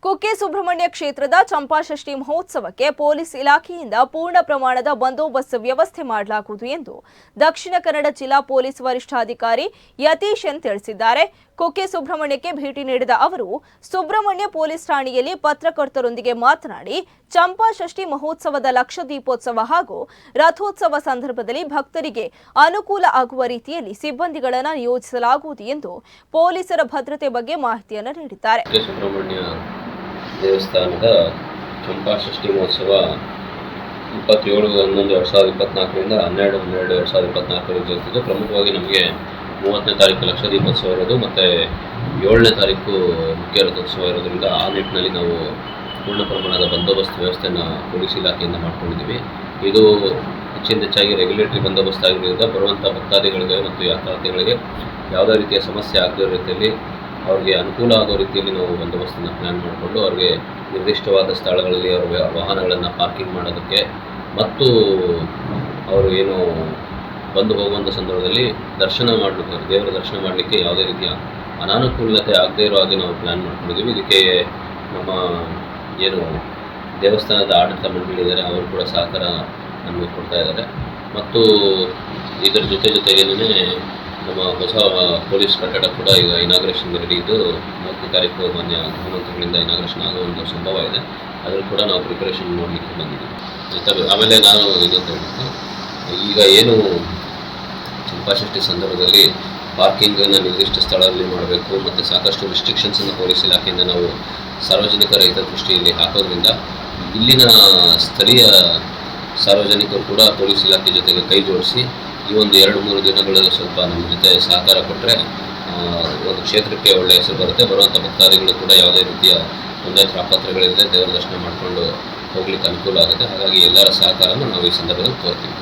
ಕುಕ್ಕೆ ಸುಬ್ರಹ್ಮಣ್ಯ ಕ್ಷೇತ್ರದ ಚಂಪಾಷಷ್ಠಿ ಮಹೋತ್ಸವಕ್ಕೆ ಪೊಲೀಸ್ ಇಲಾಖೆಯಿಂದ ಪೂರ್ಣ ಪ್ರಮಾಣದ ಬಂದೋಬಸ್ತ್ ವ್ಯವಸ್ಥೆ ಮಾಡಲಾಗುವುದು ಎಂದು ದಕ್ಷಿಣ ಕನ್ನಡ ಜಿಲ್ಲಾ ಪೊಲೀಸ್ ವರಿಷ್ಠಾಧಿಕಾರಿ ಯತೀಶ್ ಎನ್ ತಿಳಿಸಿದ್ದಾರೆ. ಕುಕ್ಕೆ ಸುಬ್ರಹ್ಮಣ್ಯಕ್ಕೆ ಭೇಟಿ ನೀಡಿದ ಅವರು ಸುಬ್ರಹ್ಮಣ್ಯ ಪೊಲೀಸ್ ಠಾಣೆಯಲ್ಲಿ ಪತ್ರಕರ್ತರೊಂದಿಗೆ ಮಾತನಾಡಿ ಚಂಪಾಷಷ್ಠಿ ಮಹೋತ್ಸವದ ಲಕ್ಷ ದೀಪೋತ್ಸವ ಹಾಗೂ ರಥೋತ್ಸವ ಸಂದರ್ಭದಲ್ಲಿ ಭಕ್ತರಿಗೆ ಅನುಕೂಲ ಆಗುವ ರೀತಿಯಲ್ಲಿ ಸಿಬ್ಬಂದಿಗಳನ್ನು ನಿಯೋಜಿಸಲಾಗುವುದು ಎಂದು ಪೊಲೀಸರ ಭದ್ರತೆ ಬಗ್ಗೆ ಮಾಹಿತಿಯನ್ನು ನೀಡಿದ್ದಾರೆ. ದೇವಸ್ಥಾನದ ಚಂಪಾಷಷ್ಠಿ ಮಹೋತ್ಸವ 27/11/2024ರಿಂದ 12/12/2024 ಇರುತ್ತದೆ. ಪ್ರಮುಖವಾಗಿ ನಮಗೆ 30ನೇ ತಾರೀಕು ಲಕ್ಷ ದೀಪೋತ್ಸವ ಇರೋದು ಮತ್ತು 7ನೇ ತಾರೀಕು ಮುಖ್ಯ ರಥೋತ್ಸವ ಇರೋದ್ರಿಂದ ಆ ನಿಟ್ಟಿನಲ್ಲಿ ನಾವು ಪೂರ್ಣ ಪ್ರಮಾಣದ ಬಂದೋಬಸ್ತ್ ವ್ಯವಸ್ಥೆಯನ್ನು ಪೊಲೀಸ್ ಇಲಾಖೆಯಿಂದ ಮಾಡ್ಕೊಂಡಿದ್ದೀವಿ. ಇದು ಹೆಚ್ಚಾಗಿ ರೆಗ್ಯುಲೇಟರಿ ಬಂದೋಬಸ್ತ್ ಆಗಿರೋದ್ರಿಂದ ಬರುವಂಥ ಭಕ್ತಾದಿಗಳಿಗೆ ಮತ್ತು ಯಾತ್ರಾರ್ಥಿಗಳಿಗೆ ಯಾವುದೇ ರೀತಿಯ ಸಮಸ್ಯೆ ಆಗದ ರೀತಿಯಲ್ಲಿ ಅವ್ರಿಗೆ ಅನುಕೂಲ ಆಗೋ ರೀತಿಯಲ್ಲಿ ನಾವು ಬಂದೋಬಸ್ತನ್ನು ಪ್ಲ್ಯಾನ್ ಮಾಡಿಕೊಂಡು ಅವ್ರಿಗೆ ನಿರ್ದಿಷ್ಟವಾದ ಸ್ಥಳಗಳಲ್ಲಿ ಅವರ ವಾಹನಗಳನ್ನು ಪಾರ್ಕಿಂಗ್ ಮಾಡೋದಕ್ಕೆ ಮತ್ತು ಅವರು ಏನು ಬಂದು ಹೋಗುವಂಥ ಸಂದರ್ಭದಲ್ಲಿ ದರ್ಶನ ಮಾಡಲಿಕ್ಕೆ ದೇವರ ದರ್ಶನ ಮಾಡಲಿಕ್ಕೆ ಯಾವುದೇ ರೀತಿಯ ಅನಾನುಕೂಲತೆ ಆಗದೇ ಇರೋ ಹಾಗೆ ನಾವು ಪ್ಲ್ಯಾನ್ ಮಾಡ್ಕೊಂಡಿದ್ದೀವಿ. ಇದಕ್ಕೆ ನಮ್ಮ ಏನು ದೇವಸ್ಥಾನದ ಆಡಳಿತ ಮಂಡಳಿ ಇದ್ದಾರೆ ಅವರು ಕೂಡ ಸಹಕಾರ ನಮಗೆ ಕೊಡ್ತಾ ಇದ್ದಾರೆ. ಮತ್ತು ಇದರ ಜೊತೆಗೇನೇ ನಮ್ಮ ಹೊಸ ಪೊಲೀಸ್ ಕಟ್ಟಡ ಕೂಡ ಈಗ ಇನಾಗ್ರೇಷನ್ ರೆಡಿ ಇದ್ದು 30ನೇ ತಾರೀಕು ಮಾನ್ಯ ಮುಖ್ಯಮಂತ್ರಿಗಳಿಂದ ಇನಾಗ್ರೇಷನ್ ಆಗೋ ಒಂದು ಸಂಭವ ಇದೆ. ಅದನ್ನು ಕೂಡ ನಾವು ಪ್ರಿಪರೇಷನ್ ಮಾಡಲಿಕ್ಕೆ ಬಂದಿದ್ದೀವಿ. ಆಮೇಲೆ ನಾನು ಇದೊಂದು ಹೇಳಿದ್ದು, ಈಗ ಏನು ಚಂಪಾಷಷ್ಠಿ ಸಂದರ್ಭದಲ್ಲಿ ಪಾರ್ಕಿಂಗನ್ನು ನಿರ್ದಿಷ್ಟ ಸ್ಥಳದಲ್ಲಿ ಮಾಡಬೇಕು ಮತ್ತು ಸಾಕಷ್ಟು ರಿಸ್ಟ್ರಿಕ್ಷನ್ಸನ್ನು ಪೊಲೀಸ್ ಇಲಾಖೆಯಿಂದ ನಾವು ಸಾರ್ವಜನಿಕರ ಹಿತದೃಷ್ಟಿಯಲ್ಲಿ ಹಾಕೋದ್ರಿಂದ ಇಲ್ಲಿನ ಸ್ಥಳೀಯ ಸಾರ್ವಜನಿಕರು ಕೂಡ ಪೊಲೀಸ್ ಇಲಾಖೆ ಜೊತೆಗೆ ಕೈ ಜೋಡಿಸಿ ಈ ಒಂದು 2-3 ದಿನಗಳಲ್ಲಿ ಸ್ವಲ್ಪ ನಮ್ಮ ಜೊತೆ ಸಹಕಾರ ಕೊಟ್ಟರೆ ಒಂದು ಕ್ಷೇತ್ರಕ್ಕೆ ಒಳ್ಳೆಯ ಹೆಸರು ಬರುತ್ತೆ. ಬರುವಂಥ ಭಕ್ತಾದಿಗಳು ಕೂಡ ಯಾವುದೇ ರೀತಿಯ ತೊಂದರೆ ತಾಪತ್ರಗಳಿಲ್ಲದೆ ದೇವರ ದರ್ಶನ ಮಾಡಿಕೊಂಡು ಹೋಗ್ಲಿಕ್ಕೆ ಅನುಕೂಲ ಆಗುತ್ತೆ. ಹಾಗಾಗಿ ಎಲ್ಲರ ಸಹಕಾರನ ನಾವು ಈ ಸಂದರ್ಭದಲ್ಲಿ ಕೋರ್ತೀವಿ.